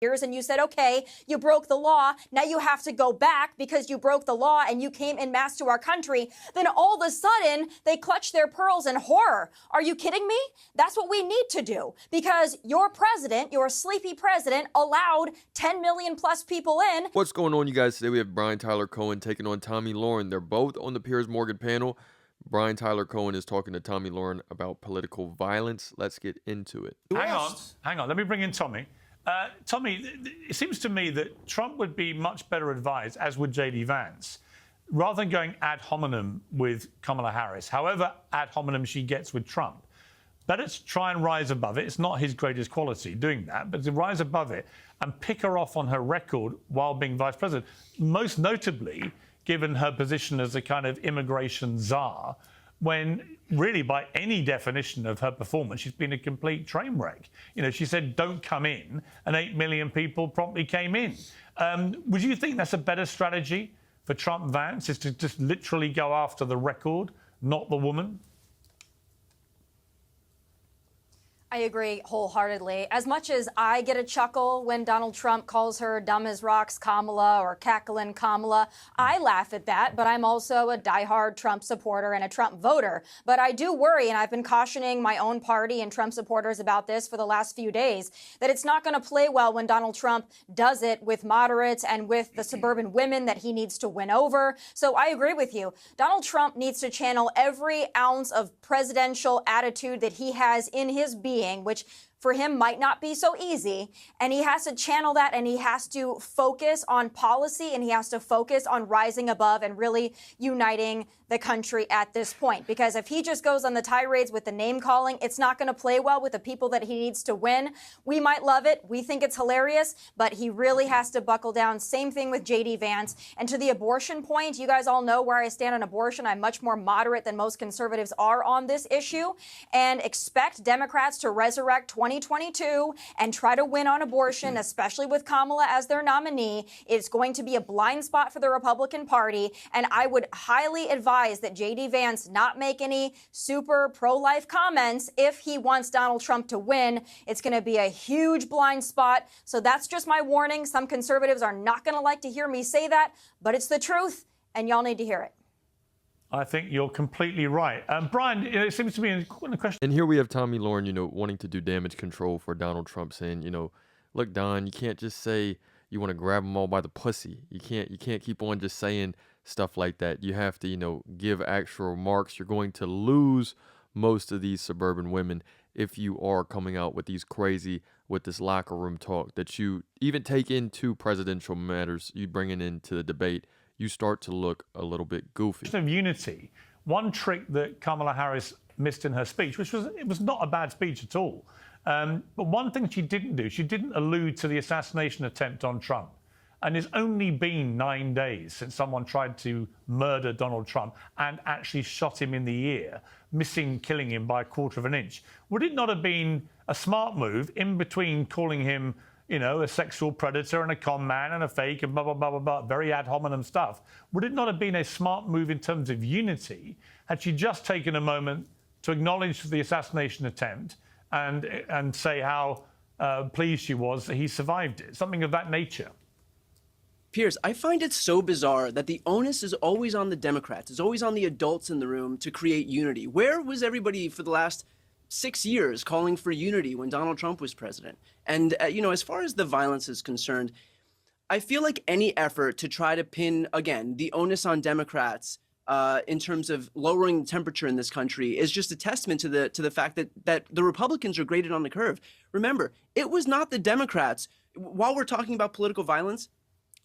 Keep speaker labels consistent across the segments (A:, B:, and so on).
A: years and you said, okay, you broke the law. Now you have to go back because you broke the law and you came en masse to our country. Then all of a sudden they clutch their pearls in horror. Are you kidding me? That's what we need to do because your president, your sleepy president, allowed 10 million plus people in.
B: What's going on, you guys? Today we have Brian Tyler Cohen taking on Tomi Lahren. They're both on the Piers Morgan panel. Brian Tyler Cohen is talking to Tomi Lahren about political violence. Let's get into it.
C: Hang on. Let me bring in Tomi. Tomi, it seems to me that Trump would be much better advised, as would J.D. Vance, rather than going ad hominem with Kamala Harris, however ad hominem she gets with Trump. Better to try and rise above it. It's not his greatest quality doing that, but to rise above it and pick her off on her record while being vice president, most notably given her position as a kind of immigration czar, when really by any definition of her performance, she's been a complete train wreck. You know, she said, don't come in, and 8 million people promptly came in. Would you think that's a better strategy for Trump-Vance, is to just literally go after the record, not the woman?
A: I agree wholeheartedly. As much as I get a chuckle when Donald Trump calls her dumb as rocks Kamala or cackling Kamala, I laugh at that, but I'm also a diehard Trump supporter and a Trump voter. But I do worry, and I've been cautioning my own party and Trump supporters about this for the last few days, that it's not going to play well when Donald Trump does it with moderates and with the suburban women that he needs to win over. So I agree with you. Donald Trump needs to channel every ounce of presidential attitude that he has in his being, which for him might not be so easy, and he has to channel that, and he has to focus on policy, and he has to focus on rising above and really uniting the country at this point. Because if he just goes on the tirades with the name calling, it's not going to play well with the people that he needs to win. We might love it. We think it's hilarious, but he really has to buckle down. Same thing with J.D. Vance. And to the abortion point, you guys all know where I stand on abortion. I'm much more moderate than most conservatives are on this issue, and expect Democrats to resurrect 2022 and try to win on abortion, especially with Kamala as their nominee. It's going to be a blind spot for the Republican Party, and I would highly advise that J.D. Vance not make any super pro-life comments if he wants Donald Trump to win. It's going to be a huge blind spot, so that's just my warning. Some conservatives are not going to like to hear me say that, but it's the truth, and y'all need to hear it.
C: I think you're completely right. Brian, it seems to be a question.
B: And here we have Tomi Lahren, wanting to do damage control for Donald Trump, saying, look, Don, you can't just say you want to grab them all by the pussy. You can't keep on just saying stuff like that. You have to, give actual remarks. You're going to lose most of these suburban women if you are coming out with this locker room talk that you even take into presidential matters, you bring it into the debate. You start to look a little bit goofy.
C: Of unity, one trick that Kamala Harris missed in her speech, it was not a bad speech at all. But one thing she didn't do, she didn't allude to the assassination attempt on Trump. And it's only been 9 days since someone tried to murder Donald Trump and actually shot him in the ear, killing him by 1/4 of an inch. Would it not have been a smart move, in between calling him a sexual predator and a con man and a fake and blah, blah, blah, blah, blah, very ad hominem stuff? Would it not have been a smart move in terms of unity had she just taken a moment to acknowledge the assassination attempt and say how pleased she was that he survived it? Something of that nature.
D: Piers, I find it so bizarre that the onus is always on the Democrats, is always on the adults in the room to create unity. Where was everybody for the last 6 years calling for unity when Donald Trump was president? And, as far as the violence is concerned, I feel like any effort to try to pin, again, the onus on Democrats in terms of lowering the temperature in this country is just a testament to the fact that the Republicans are graded on the curve. Remember, it was not the Democrats, while we're talking about political violence,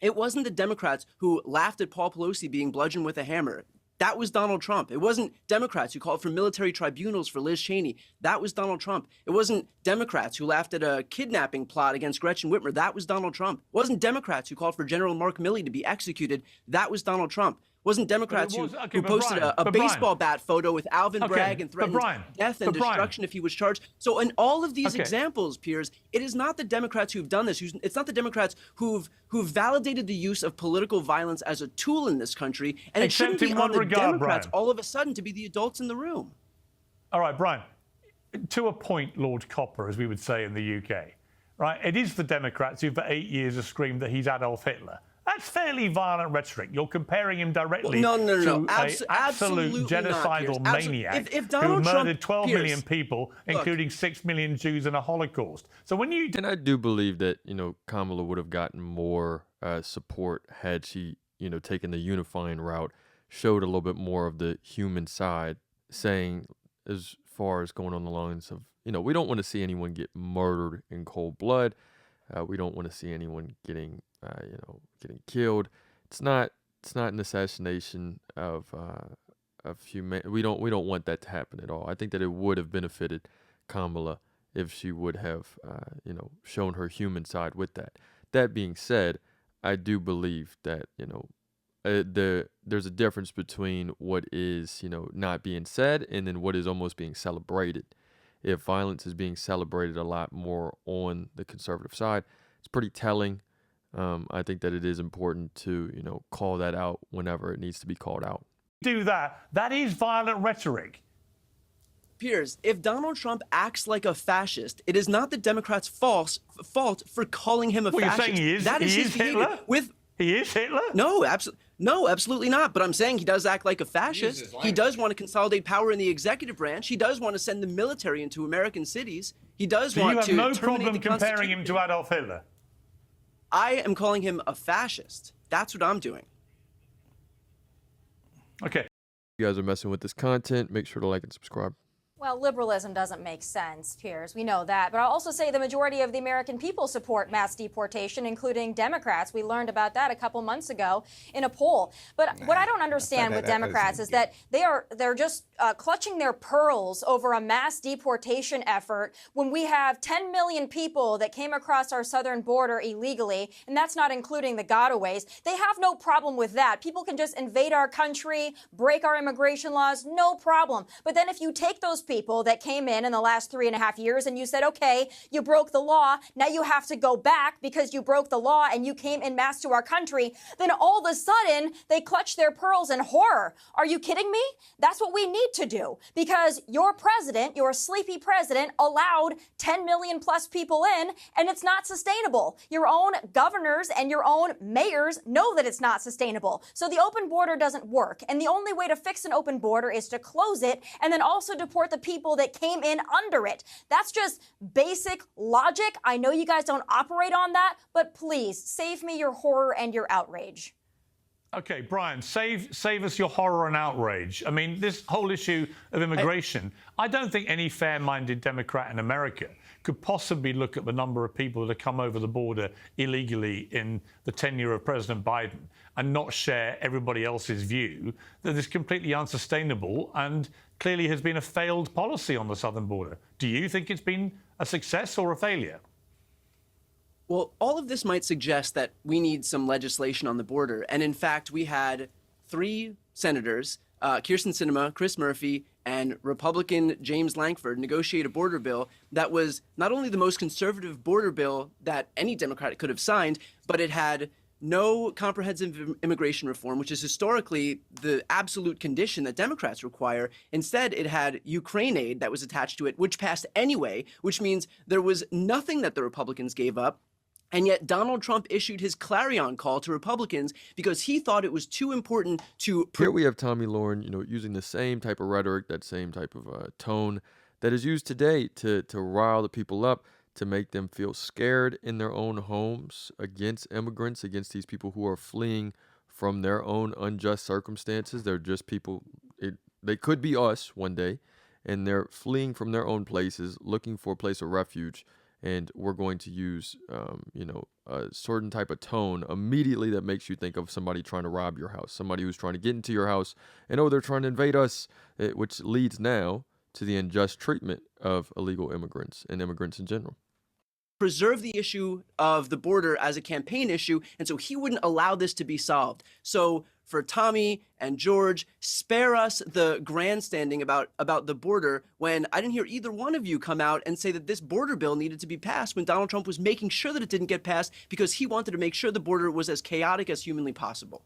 D: it wasn't the Democrats who laughed at Paul Pelosi being bludgeoned with a hammer. That was Donald Trump. It wasn't Democrats who called for military tribunals for Liz Cheney. That was Donald Trump. It wasn't Democrats who laughed at a kidnapping plot against Gretchen Whitmer. That was Donald Trump. It wasn't Democrats who called for General Mark Milley to be executed. That was Donald Trump. It wasn't Democrats who posted a baseball bat photo with Alvin Bragg and threatened death and destruction if he was charged. So in all of these examples, Piers, it is not the Democrats who've done this. It's not the Democrats who've validated the use of political violence as a tool in this country. And it shouldn't be on the Democrats all of a sudden to be the adults in the room.
C: All right, Brian, to a point, Lord Copper, as we would say in the UK. right? It is the Democrats who for 8 years have screamed that he's Adolf Hitler. That's fairly violent rhetoric. You're comparing him directly to an absolute genocidal maniac who murdered 12 million people, including 6 million Jews in a Holocaust. So when you...
B: And I do believe that, Kamala would have gotten more support had she, taken the unifying route, showed a little bit more of the human side, saying as far as going on the lines of, we don't want to see anyone get murdered in cold blood. We don't want to see anyone getting killed. It's not an assassination of human. We don't want that to happen at all. I think that it would have benefited Kamala if she would have, shown her human side with that. That being said, I do believe that, there's a difference between what is, not being said and then what is almost being celebrated. If violence is being celebrated a lot more on the conservative side, it's pretty telling. I think that it is important to, call that out whenever it needs to be called out.
C: Do that. That is violent rhetoric.
D: Piers, if Donald Trump acts like a fascist, it is not the Democrats' fault for calling him a fascist.
C: You're saying he is?
D: That is his
C: Hitler? He is Hitler?
D: No, absolutely not. But I'm saying he does act like a fascist. He does want to consolidate power in the executive branch. He does want to send the military into American cities. He does want to.
C: So you have no problem comparing him to Adolf Hitler?
D: I am calling him a fascist. That's what I'm doing.
C: Okay.
B: If you guys are messing with this content, make sure to like and subscribe.
A: Well, liberalism doesn't make sense, Piers. We know that. But I'll also say the majority of the American people support mass deportation, including Democrats. We learned about that a couple months ago in a poll. But what I don't understand with Democrats is that they're just clutching their pearls over a mass deportation effort when we have 10 million people that came across our southern border illegally, and that's not including the gotaways. They have no problem with that. People can just invade our country, break our immigration laws, no problem. But then if you take those people that came in the last 3.5 years and you said, okay, you broke the law, now you have to go back because you broke the law and you came en masse to our country, then all of a sudden they clutch their pearls in horror. Are you kidding me? That's what we need to do, because your president, your sleepy president, allowed 10 million plus people in, and it's not sustainable. Your own governors and your own mayors know that it's not sustainable. So the open border doesn't work, and the only way to fix an open border is to close it and then also deport the people that came in under it. That's just basic logic. I know you guys don't operate on that, but please save me your horror and your outrage.
C: Okay, Brian, save us your horror and outrage. I mean, this whole issue of immigration, I don't think any fair-minded Democrat in America could possibly look at the number of people that have come over the border illegally in the tenure of President Biden and not share everybody else's view that is completely unsustainable and clearly has been a failed policy on the southern border. Do you think it's been a success or a failure?
D: Well, all of this might suggest that we need some legislation on the border. And in fact, we had 3 senators, Kyrsten Sinema, Chris Murphy, and Republican James Lankford, negotiate a border bill that was not only the most conservative border bill that any Democrat could have signed, but it had no comprehensive immigration reform, which is historically the absolute condition that Democrats require. Instead, it had Ukraine aid that was attached to it, which passed anyway, which means there was nothing that the Republicans gave up. And yet Donald Trump issued his clarion call to Republicans because he thought it was too important to...
B: Here we have Tommy Lauren, using the same type of rhetoric, that same type of tone that is used today to rile the people up, to make them feel scared in their own homes against immigrants, against these people who are fleeing from their own unjust circumstances. They're just people, they could be us one day, and they're fleeing from their own places, looking for a place of refuge. And we're going to use, a certain type of tone immediately that makes you think of somebody trying to rob your house, somebody who's trying to get into your house, and they're trying to invade us, which leads now to the unjust treatment of illegal immigrants and immigrants in general.
D: Preserve the issue of the border as a campaign issue, and so he wouldn't allow this to be solved. So for Tommy and George, spare us the grandstanding about the border when I didn't hear either one of you come out and say that this border bill needed to be passed when Donald Trump was making sure that it didn't get passed because he wanted to make sure the border was as chaotic as humanly possible.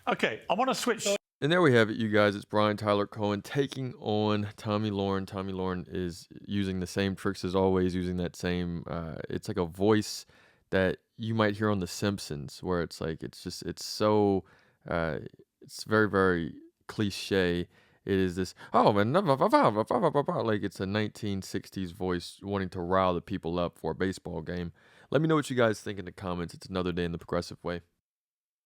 C: Okay, I want to switch
B: And there we have it, you guys. It's Brian Tyler Cohen taking on Tommy Lauren. Tommy Lauren is using the same tricks as always, using that same, it's like a voice that you might hear on The Simpsons, where it's like, it's so, uh, it's very, very cliche. It is this, oh, man, like it's a 1960s voice wanting to rile the people up for a baseball game. Let me know what you guys think in the comments. It's another day in the progressive way.